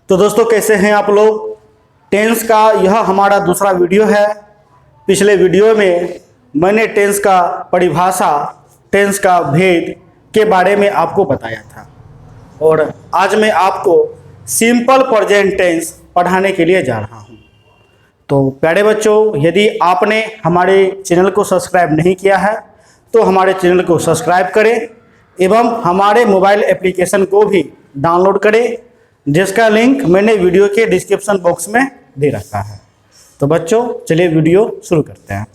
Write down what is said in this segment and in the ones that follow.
तो दोस्तों कैसे हैं आप लोग। टेंस का यह हमारा दूसरा वीडियो है। पिछले वीडियो में मैंने टेंस का परिभाषा, टेंस का भेद के बारे में आपको बताया था और आज मैं आपको सिंपल प्रेजेंट टेंस पढ़ाने के लिए जा रहा हूं। तो प्यारे बच्चों, यदि आपने हमारे चैनल को सब्सक्राइब नहीं किया है तो हमारे चैनल को सब्सक्राइब करें एवं हमारे मोबाइल एप्लीकेशन को भी डाउनलोड करें, जिसका लिंक मैंने वीडियो के डिस्क्रिप्शन बॉक्स में दे रखा है। तो बच्चों चलिए वीडियो शुरू करते हैं।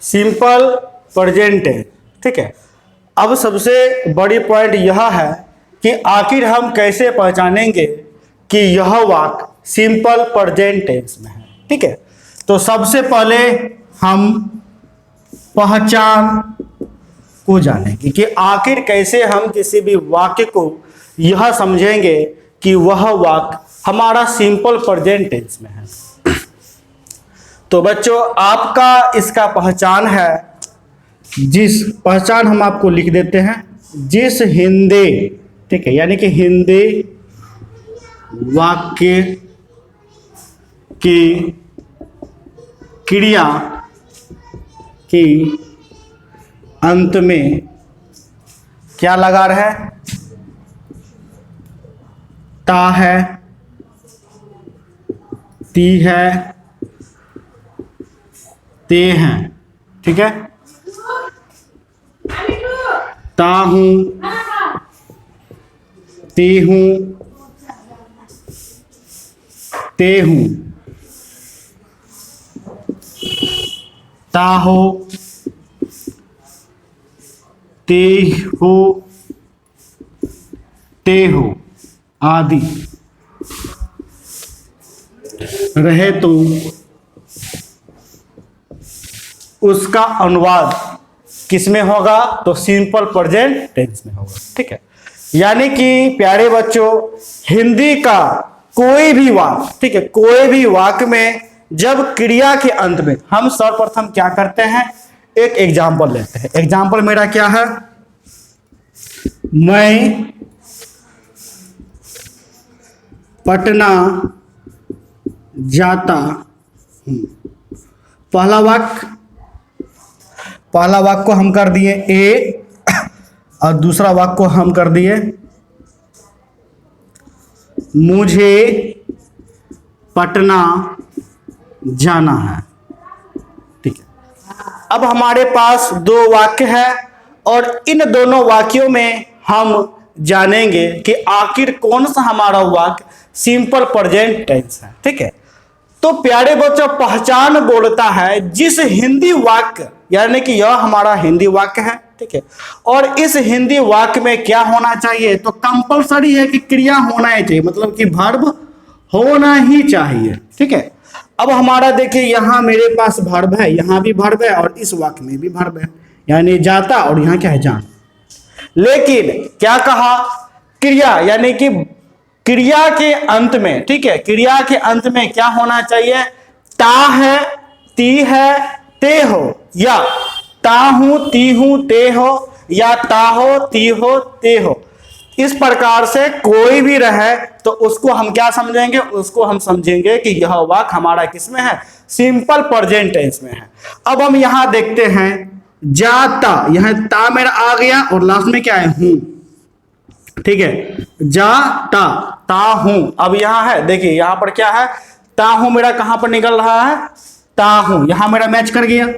सिंपल प्रेजेंट टेंस, ठीक है। अब सबसे बड़ी पॉइंट यह है कि आखिर हम कैसे पहचानेंगे कि यह वाक्य सिंपल प्रेजेंट टेंस में है, ठीक है। तो सबसे पहले हम पहचान को जानेंगे कि आखिर कैसे हम किसी भी वाक्य को यह समझेंगे कि वह वाक्य हमारा सिंपल प्रेजेंट टेंस में है। तो बच्चों आपका इसका पहचान है, जिस पहचान हम आपको लिख देते हैं, जिस हिंदी, ठीक है, यानी कि हिंदी वाक्य की क्रिया की अंत में क्या लगा रहा है, ता है, ती है, ते हैं, ठीक है। ता हूं, ते हूं, ते हूं, ता हो, ते हो, ते हो आदि। रहे तो उसका अनुवाद किस में होगा, तो सिंपल प्रेजेंट टेंस में होगा, ठीक है। यानी कि प्यारे बच्चों हिंदी का कोई भी वाक्य, ठीक है, कोई भी वाक्य में जब क्रिया के अंत में हम सर्वप्रथम क्या करते हैं, एक एग्जाम्पल लेते हैं। एग्जाम्पल मेरा क्या है, मैं पटना जाता हूं। पहला वाक्य को हम कर दिए ए और दूसरा वाक्य को हम कर दिए मुझे पटना जाना है, ठीक है। अब हमारे पास दो वाक्य है और इन दोनों वाक्यों में हम जानेंगे कि आखिर कौन सा हमारा वाक्य सिंपल प्रेजेंट टेंस है, ठीक है। तो प्यारे बच्चों पहचान बोलता है जिस हिंदी वाक्य, यानी कि यह हमारा हिंदी वाक्य है, ठीक है, और इस हिंदी वाक्य में क्या होना चाहिए, तो कंपलसरी है कि क्रिया होना ही चाहिए, मतलब कि वर्ब होना ही चाहिए, ठीक है। अब हमारा देखिए यहां मेरे पास वर्ब है, यहां भी वर्ब है और इस वाक्य में भी वर्ब है, यानी जाता और यहां क्या है, जाना। लेकिन क्या कहा, क्रिया, यानी कि क्रिया के अंत में, ठीक है, क्रिया के अंत में क्या होना चाहिए, ता है, ती है, ते हो, या ता हूं, ती हूं, ते हो, या ता हो, ती हो, ते हो। इस प्रकार से कोई भी रहे तो उसको हम क्या समझेंगे, उसको हम समझेंगे कि यह वाक्य हमारा किसमें है, सिंपल प्रेजेंट टेंस में है। अब हम यहां देखते हैं जाता, यहां ता मेरा आ गया और लास्ट में क्या है, हूं, ठीक है, जाता, ता हूं। अब यहां है, देखिए यहां पर क्या है, ता हूं मेरा कहां पर निकल रहा है, ता हूं, यहां मेरा मैच कर गया,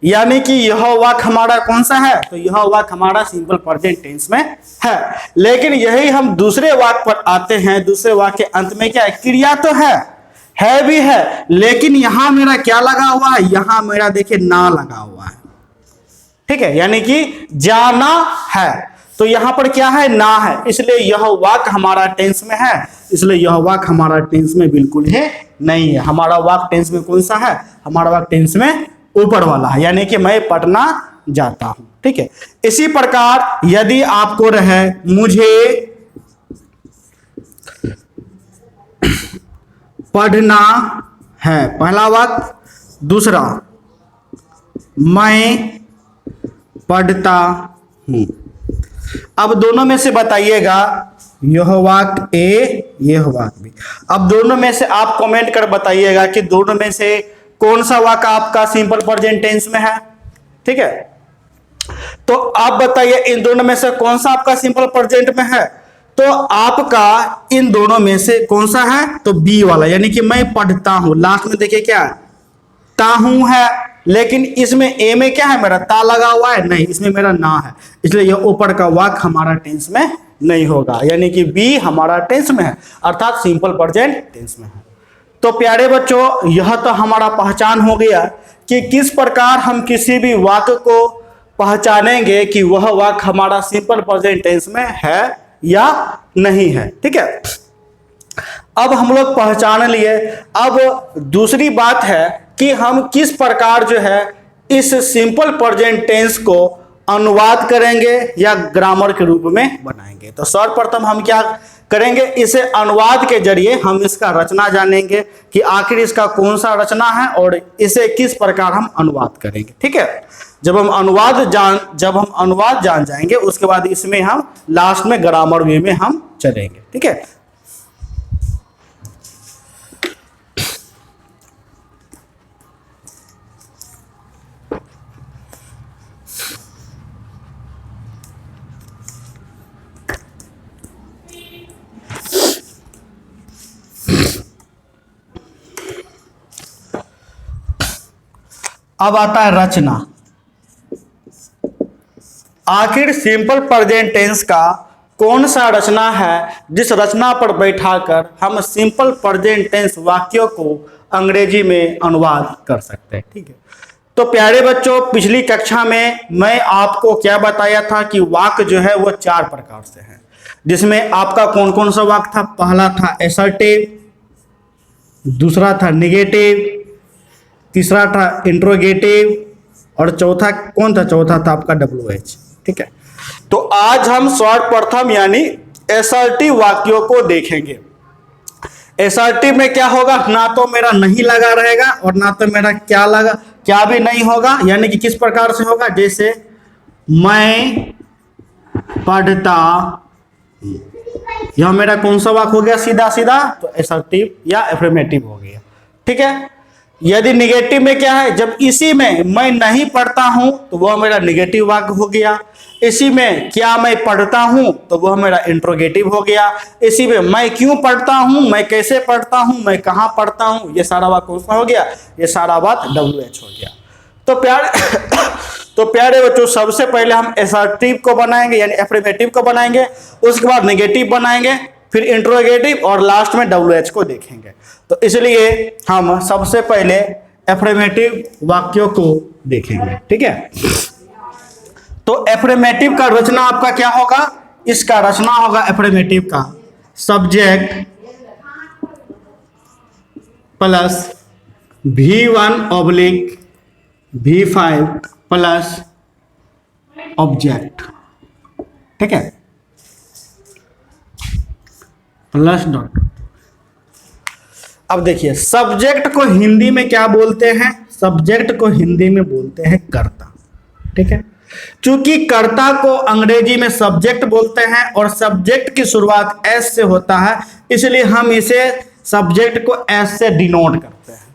यानी कि यह वाक्य हमारा कौन सा है, तो यह वाक्य हमारा सिंपल प्रेजेंट टेंस में है। लेकिन यही हम दूसरे वाक्य पर आते हैं, दूसरे वाक्य के अंत में क्या है, क्रिया तो है भी है, लेकिन यहां मेरा क्या लगा हुआ है, यहां मेरा देखिए ना लगा हुआ है, ठीक है, यानी कि जाना है, तो यहां पर क्या है, ना है, इसलिए यह वाक्य हमारा टेंस में है, इसलिए यह वाक्य हमारा टेंस में बिल्कुल ही नहीं है। हमारा वाक्य टेंस में कौन सा है, हमारा वाक्य टेंस में ऊपर वाला है, यानी कि मैं पटना जाता हूं। ठीक है, इसी प्रकार यदि आपको रहे मुझे पढ़ना है, पहला वाक्य, दूसरा मैं पढ़ता हूं। अब दोनों में से बताइएगा, यह वाक्य ए, यह वाक्य बी। अब दोनों में से आप कमेंट कर बताइएगा कि दोनों में से कौन सा वाक्य आपका सिंपल प्रेजेंट टेंस में है। ठीक है, तो आप बताइए इन दोनों में से कौन सा आपका सिंपल प्रेजेंट में है। तो आपका इन दोनों में से कौन सा है, तो बी वाला, यानी कि मैं पढ़ता हूं। लास्ट में देखिए क्या ताहू है, लेकिन इसमें ए में क्या है, मेरा ता लगा हुआ है, नहीं, इसमें मेरा ना है, इसलिए यह ऊपर का वाक्य हमारा टेंस में नहीं होगा, यानी कि बी हमारा टेंस में है, अर्थात सिंपल प्रेजेंट टेंस में है। तो प्यारे बच्चों, यह तो हमारा पहचान हो गया कि किस प्रकार हम किसी भी वाक्य को पहचानेंगे कि वह वाक्य हमारा सिंपल प्रेजेंट टेंस में है या नहीं है। ठीक है, अब हम लोग पहचान लिए। अब दूसरी बात है कि हम किस प्रकार जो है इस सिंपल प्रेजेंट टेंस को अनुवाद करेंगे या ग्रामर के रूप में बनाएंगे। तो सर्वप्रथम हम क्या करेंगे, इसे अनुवाद के जरिए हम इसका रचना जानेंगे कि आखिर इसका कौन सा रचना है और इसे किस प्रकार हम अनुवाद करेंगे। ठीक है, जब हम अनुवाद जान जाएंगे, उसके बाद इसमें हम लास्ट में ग्रामर वे में हम चलेंगे। ठीक है, अब आता है रचना। आखिर सिंपल प्रेजेंट टेंस का कौन सा रचना है जिस रचना पर बैठाकर हम सिंपल प्रेजेंट टेंस वाक्यों को अंग्रेजी में अनुवाद कर सकते हैं। ठीक है, तो प्यारे बच्चों, पिछली कक्षा में मैं आपको क्या बताया था कि वाक्य जो है वो 4 प्रकार से है, जिसमें आपका कौन कौन सा वाक्य था। पहला था एसर्टिव, दूसरा था निगेटिव, तीसरा था इंट्रोगेटिव और चौथा कौन था, चौथा था आपका WH। ठीक है, तो आज हम सर्वप्रथम यानी एसर्टिव वाक्यों को देखेंगे। एसर्टिव में क्या होगा, ना तो मेरा नहीं लगा रहेगा और ना तो मेरा क्या भी नहीं होगा, यानी कि किस प्रकार से होगा, जैसे मैं पढ़ता, यह मेरा कौन सा वाक्य हो गया, सीधा सीधा तो एसर्टिव या एफर्मेटिव हो गया। ठीक है, यदि निगेटिव में क्या है, जब इसी में मैं नहीं पढ़ता हूं तो वह मेरा निगेटिव वाक्य हो गया। इसी में क्या मैं पढ़ता हूं तो वह मेरा इंट्रोगेटिव हो गया। इसी में मैं क्यों पढ़ता हूं, मैं कैसे पढ़ता हूं, मैं कहां पढ़ता हूं, ये सारा वाक्य कौन सा हो गया, ये सारा बात WH हो गया। तो प्यारे बच्चों, सबसे पहले हम एसर्टिव को बनाएंगे यानी एफर्मेटिव को बनाएंगे, उसके बाद निगेटिव बनाएंगे, फिर इंट्रोगेटिव और लास्ट में WH को देखेंगे। तो इसलिए हम सबसे पहले एफर्मेटिव वाक्यों को देखेंगे। ठीक है, तो एफर्मेटिव का रचना आपका क्या होगा, इसका रचना होगा एफर्मेटिव का subject plus V1 / V5 plus object. ठीक है, प्लस डॉट। अब देखिए, सब्जेक्ट को हिंदी में क्या बोलते हैं, सब्जेक्ट को हिंदी में बोलते हैं कर्ता। ठीक है, चूंकि कर्ता को अंग्रेजी में सब्जेक्ट बोलते हैं और सब्जेक्ट की शुरुआत एस से होता है, इसलिए हम इसे सब्जेक्ट को एस से डिनोट करते हैं।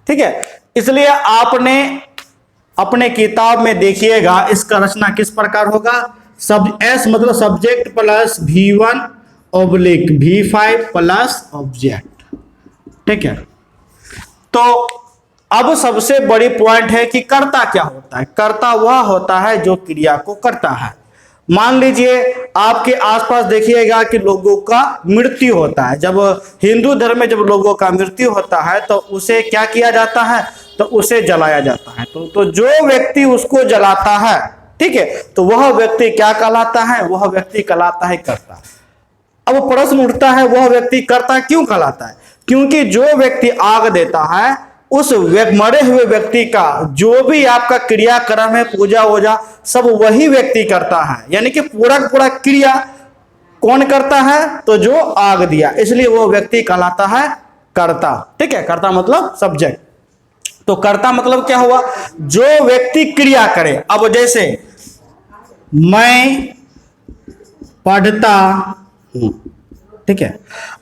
ठीक है, इसलिए आपने अपने किताब में देखिएगा इसका रचना किस प्रकार होगा, एस मतलब subject plus V1 / V5 plus object. ठीक है, तो अब सबसे बड़ी पॉइंट है कि कर्ता क्या होता है। कर्ता वह होता है जो क्रिया को करता है। मान लीजिए आपके आसपास देखिएगा कि लोगों का मृत्यु होता है। जब हिंदू धर्म में जब लोगों का मृत्यु होता है तो उसे क्या किया जाता है, तो उसे जलाया जाता है। तो जो व्यक्ति उसको जलाता है, ठीक है, तो वह व्यक्ति क्या कहलाता है, वह व्यक्ति कहलाता है कर्ता। अब प्रश्न उठता है, वह व्यक्ति कर्ता क्यों कहलाता है, क्योंकि जो व्यक्ति आग देता है उस मरे हुए व्यक्ति का जो भी आपका क्रियाक्रम है, पूजा वूजा, सब वही व्यक्ति करता है। यानी कि पूरा पूरा क्रिया कौन करता है? तो जो आग दिया, इसलिए वो व्यक्ति कहलाता है कर्ता। ठीक है, कर्ता मतलब सब्जेक्ट। तो कर्ता मतलब क्या हुआ? जो व्यक्ति क्रिया करे। अब जैसे मैं पढ़ता हूं, ठीक है,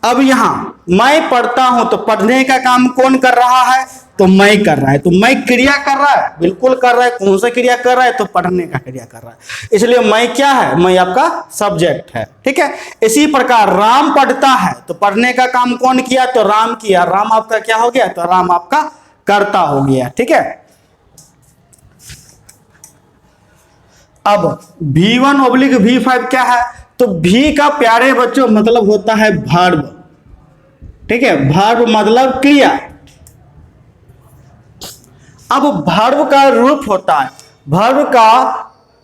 अब यहां मैं पढ़ता हूं तो पढ़ने का काम कौन कर रहा है? तो मैं कर रहा है। तो मैं क्रिया कर रहा है, बिल्कुल कर रहा है। कौन सा क्रिया कर रहा है? तो पढ़ने का क्रिया कर रहा है। इसलिए मैं क्या है? मैं आपका सब्जेक्ट है। ठीक है, इसी प्रकार राम पढ़ता है तो पढ़ने का काम कौन किया? तो राम किया। राम आपका क्या हो गया? तो राम आपका कर्ता हो गया। ठीक है, अब V1/V5 क्या है? तो V का प्यारे बच्चों मतलब होता है वर्ब। ठीक है, वर्ब मतलब क्रिया। अब वर्ब का रूप होता है, वर्ब का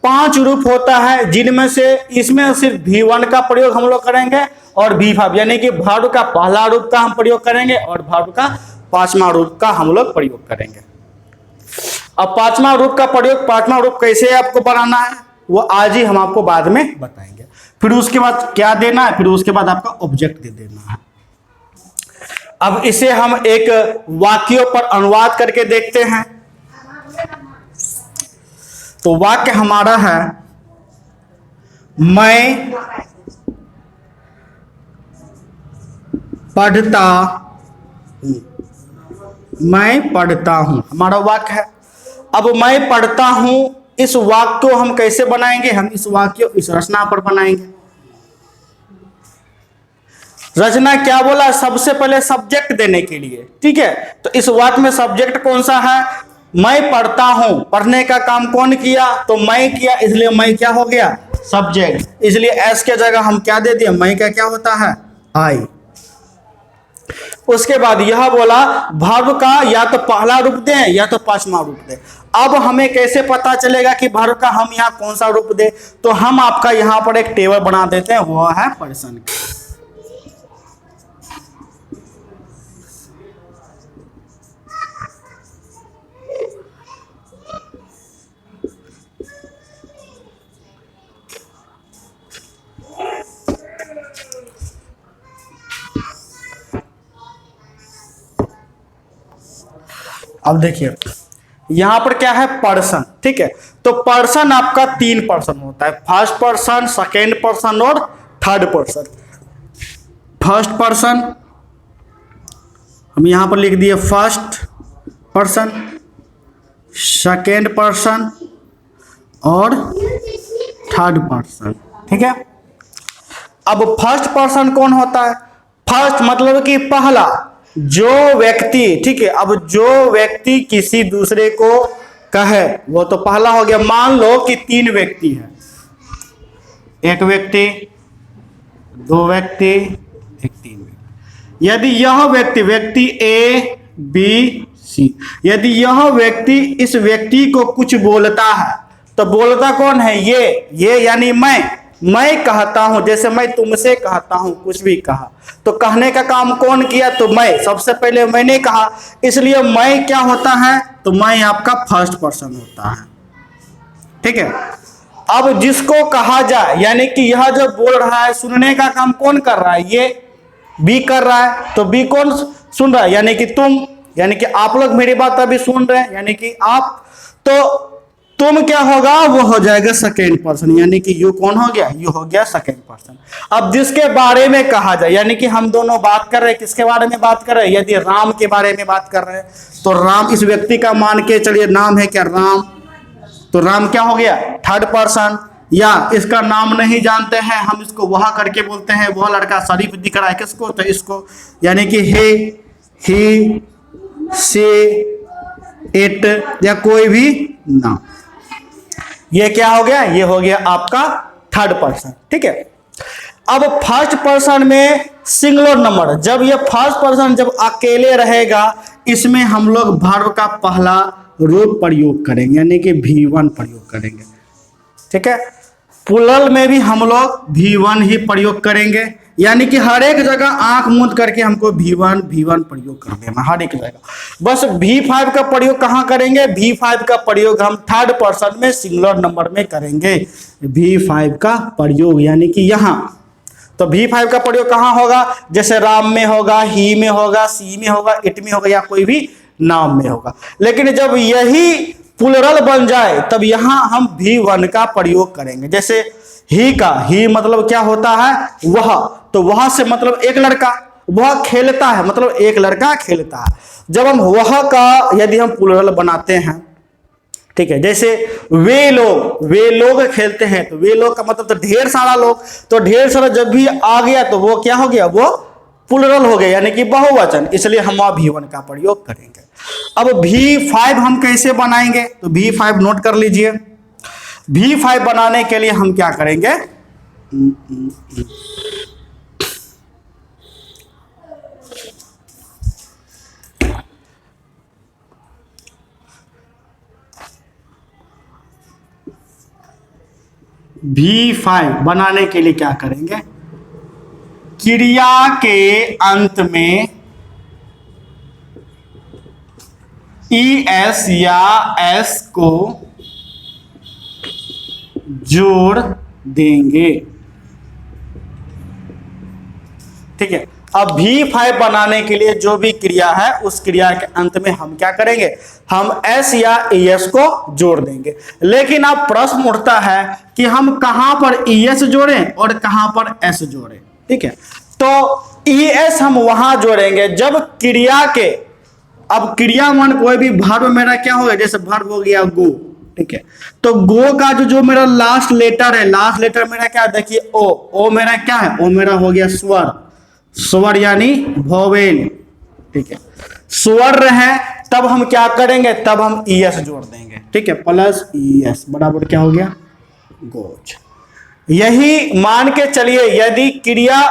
5 रूप होता है, जिनमें से इसमें सिर्फ V1 का प्रयोग हम लोग करेंगे और V5, यानी कि वर्ब का पहला रूप का हम प्रयोग करेंगे और वर्ब का 5वां रूप का हम लोग प्रयोग करेंगे। अब 5वां रूप का प्रयोग, 5वां रूप कैसे आपको बनाना है वो आज ही हम आपको बाद में बताएंगे। फिर उसके बाद क्या देना है? फिर उसके बाद आपका ऑब्जेक्ट दे देना है। अब इसे हम एक वाक्यों पर अनुवाद करके देखते हैं। तो वाक्य हमारा है, मैं पढ़ता हूं। मैं पढ़ता हूं हमारा वाक्य है। अब मैं पढ़ता हूं, इस वाक्य को हम कैसे बनाएंगे? हम इस वाक्य इस रचना पर बनाएंगे। रचना क्या बोला? सबसे पहले सब्जेक्ट देने के लिए। ठीक है, तो इस वाक्य में सब्जेक्ट कौन सा है? मैं पढ़ता हूं। पढ़ने का काम कौन किया? तो मैं किया, इसलिए मैं क्या हो गया? सब्जेक्ट। इसलिए एस के जगह हम क्या दे दिए? मैं का क्या होता है? आई। उसके बाद यह बोला वर्ब का या तो पहला रूप दें या तो 5वां रूप दें। अब हमें कैसे पता चलेगा कि वर्ब का हम यहाँ कौन सा रूप दें? तो हम आपका यहाँ पर एक टेबल बना देते हैं, वो है पर्सन। अब देखिए यहां पर क्या है? पर्सन। ठीक है, तो पर्सन आपका 3 पर्सन होता है, फर्स्ट पर्सन, सेकेंड पर्सन और थर्ड पर्सन। फर्स्ट पर्सन हम यहां पर लिख दिए फर्स्ट पर्सन, सेकेंड पर्सन और थर्ड पर्सन। ठीक है, अब फर्स्ट पर्सन कौन होता है? फर्स्ट मतलब कि पहला, जो व्यक्ति, ठीक है, अब जो व्यक्ति किसी दूसरे को कहे वो तो पहला हो गया। मान लो कि 3 व्यक्ति है, एक व्यक्ति, 2 व्यक्ति, एक 3 व्यक्ति। यदि यह व्यक्ति ए बी सी, यदि यह व्यक्ति इस व्यक्ति को कुछ बोलता है तो बोलता कौन है? ये यानी मैं कहता हूं, जैसे मैं तुमसे कहता हूं, कुछ भी कहा तो कहने का काम कौन किया? तो मैं, सबसे पहले मैंने कहा, इसलिए मैं क्या होता है? तो मैं आपका फर्स्ट पर्सन होता है। ठीक है, अब जिसको कहा जाए, यानी कि यह जो बोल रहा है, सुनने का काम कौन कर रहा है? ये बी कर रहा है। तो बी कौन सुन रहा है? यानी कि तुम, यानी कि आप लोग मेरी बात अभी सुन रहे हैं, यानी कि आप। तो तुम क्या होगा? वो हो जाएगा सेकेंड पर्सन, यानी कि यू कौन हो गया? यू हो गया सेकेंड पर्सन। अब जिसके बारे में कहा जाए, यानी कि हम दोनों बात कर रहे हैं, किसके बारे में बात कर रहे हैं? यदि राम के बारे में बात कर रहे हैं तो राम इस व्यक्ति का मान के चलिए नाम है क्या? राम। तो राम क्या हो गया? Third person. या इसका नाम नहीं जानते हैं, हम इसको वह करके बोलते हैं, वह लड़का शरीफ दिख रहा है, किसको? तो इसको, यानी कि हे, ही, से, इट या कोई भी नाम। ये क्या हो गया? ये हो गया आपका थर्ड पर्सन। ठीक है, अब फर्स्ट पर्सन में सिंगुलर नंबर, जब ये फर्स्ट पर्सन जब अकेले रहेगा, इसमें हम लोग वर्ब का पहला रूप प्रयोग करेंगे, यानी कि V1 प्रयोग करेंगे। ठीक है, प्लूरल में भी हम लोग V1 ही प्रयोग करेंगे, यानी कि हर एक जगह आंख मूंद करके हमको V1 प्रयोग कर देना, हर एक जगह। बस V5 का प्रयोग कहां करेंगे? V5 का प्रयोग हम थर्ड पर्सन में सिंगुलर नंबर में करेंगे। V5 का प्रयोग यानी कि यहां, तो V5 का प्रयोग कहां होगा? जैसे राम में होगा, ही में होगा, सी में होगा, इट में होगा, या कोई भी नाम में होगा। लेकिन जब यही प्लुरल बन जाए तब यहां हम V1 का प्रयोग करेंगे। जैसे ही का, ही मतलब क्या होता है? वह, तो वह से मतलब एक लड़का, वह खेलता है मतलब एक लड़का खेलता है। जब हम वह का यदि हम प्लुरल बनाते हैं, ठीक है, जैसे वे लोग खेलते हैं, तो वे लोग का मतलब तो ढेर सारा लोग, तो ढेर सारा जब भी आ गया तो वो क्या हो गया? वो प्लुरल हो गया यानी कि बहुवचन, इसलिए हम वहां V1 का प्रयोग करेंगे। अब V5 हम कैसे बनाएंगे? तो V5 नोट कर लीजिए। V5 बनाने के लिए हम क्या करेंगे? V5 बनाने के लिए क्या करेंगे? क्रिया के अंत में ES या S को जोड़ देंगे, ठीक है। अब V5 बनाने के लिए जो भी क्रिया है उस क्रिया के अंत में हम क्या करेंगे? हम S या ES को जोड़ देंगे। लेकिन अब प्रश्न उठता है कि हम कहां पर ES जोड़ें और कहां पर S जोड़ें, ठीक है। तो ES हम वहां जोड़ेंगे जब क्रिया के, अब क्रियामान कोई भी वर्ब मेरा क्या होगा? जैसे वर्ब हो गया गो, ठीक है, तो गो का जो मेरा लास्ट लेटर है, लास्ट लेटर मेरा क्या? देखिए ओ मेरा क्या है? ओ मेरा हो गया स्वर यानी वोवेल, ठीक है, स्वर है। तब हम क्या करेंगे? तब हम ES जोड़ देंगे, ठीक है, प्लस ES बराबर क्या हो गया? गोज। यही मान के चलिए यदि क्रिया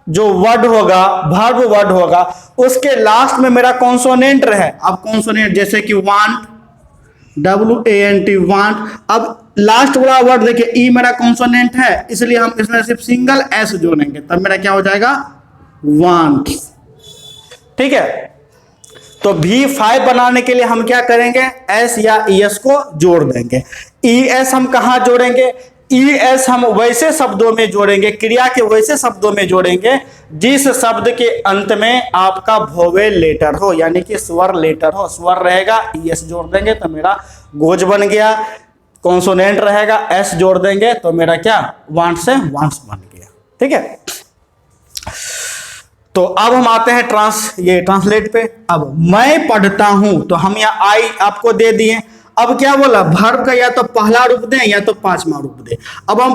जो वर्ड होगा, वर्ब वर्ड होगा, उसके लास्ट में मेरा कॉन्सोनेंट रहे। अब कॉन्सोनेंट जैसे कि वांट, WANT वांट, अब लास्ट वाला वर्ड देखिए ई मेरा कॉन्सोनेंट है, इसलिए हम इसमें सिर्फ सिंगल S जोड़ेंगे, तब मेरा क्या हो जाएगा? वांट, ठीक है। तो V5 बनाने के लिए हम क्या करेंगे? S या ES को जोड़ देंगे। ES हम कहां जोड़ेंगे? ES हम वैसे शब्दों में जोड़ेंगे, क्रिया के वैसे शब्दों में जोड़ेंगे जिस शब्द के अंत में आपका वोवेल लेटर हो, यानी कि स्वर लेटर हो। स्वर रहेगा, ES जोड़ देंगे तो मेरा गोज बन गया। कॉन्सोनेंट रहेगा, S जोड़ देंगे तो मेरा क्या? वांट से वांट्स बन गया, ठीक है। तो अब हम आते हैं ट्रांसलेट पे। अब मैं पढ़ता हूं, तो हम यहाँ आई आपको दे दिए। अब क्या बोला? वर्ब का या तो पहला रूप दें या तो पांचवा रूप दें। अब हम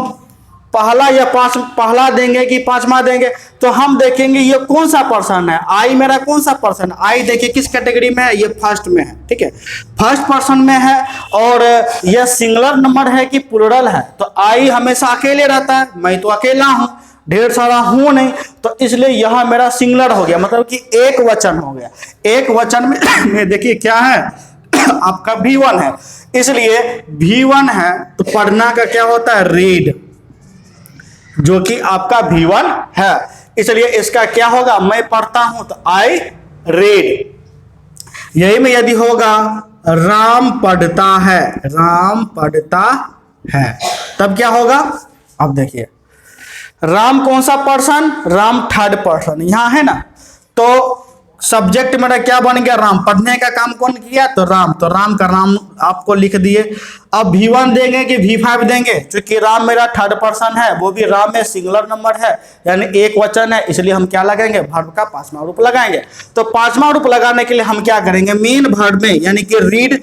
पहला या पहला देंगे कि पांचवा देंगे, तो हम देखेंगे ये कौन सा पर्सन है। आई मेरा कौन सा पर्सन? आई देखिए किस कैटेगरी में है? ये फर्स्ट में है, ठीक है, फर्स्ट पर्सन में है। और यह सिंगुलर नंबर है कि प्लुरल है? तो आई हमेशा अकेले रहता है, मैं तो अकेला हूं, ढेर सारा हूं नहीं, तो इसलिए यह मेरा सिंगुलर हो गया, मतलब कि एक वचन हो गया। एक वचन में देखिए क्या है? आपका V1 है, इसलिए V1 है तो पढ़ना का क्या होता है? रीड, जो कि आपका V1 है, इसलिए इसका क्या होगा? मैं पढ़ता हूं तो आई रीड। यही में यदि होगा राम पढ़ता है, राम पढ़ता है, तब क्या होगा? अब देखिए राम कौन सा पर्सन? राम थर्ड पर्सन यहां है ना, तो सब्जेक्ट मेरा क्या बन गया? राम। पढ़ने का काम कौन किया? तो राम, तो राम का राम आपको लिख दिए। अब V1 देंगे कि V5 देंगे? क्योंकि राम मेरा थर्ड पर्सन है, वो भी राम में सिंगुलर नंबर है, यानी एक वचन है, इसलिए हम क्या लगाएंगे? वर्ब का पांचवा रूप लगाएंगे। तो पांचवा रूप लगाने के लिए हम क्या करेंगे? मेन वर्ब में, यानी कि रीड,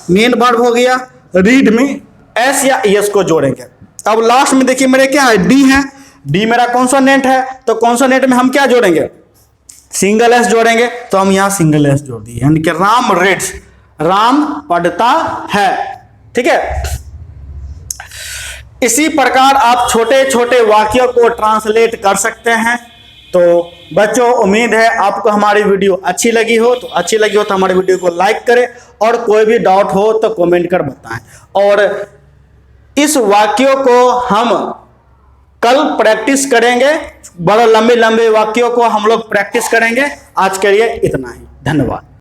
मेन वर्ब हो गया, रीड में S या ES को जोड़ेंगे। अब लास्ट में देखिए मेरे क्या है? D है, D मेरा कॉन्सोनेंट है, तो कॉन्सोनेंट में हम क्या जोड़ेंगे? सिंगल S जोड़ेंगे, तो हम यहां सिंगल S जोड़ दिए, यानी कि राम रीड्स, राम पढ़ता है, ठीक है। इसी प्रकार आप छोटे छोटे वाक्यों को ट्रांसलेट कर सकते हैं। तो बच्चों, उम्मीद है आपको हमारी वीडियो अच्छी लगी हो, तो हमारी वीडियो को लाइक करें, और कोई भी डाउट हो तो कमेंट कर बताएं। और इस वाक्यों को हम कल प्रैक्टिस करेंगे, बड़े लंबे लंबे वाक्यों को हम लोग प्रैक्टिस करेंगे। आज के लिए इतना ही, धन्यवाद।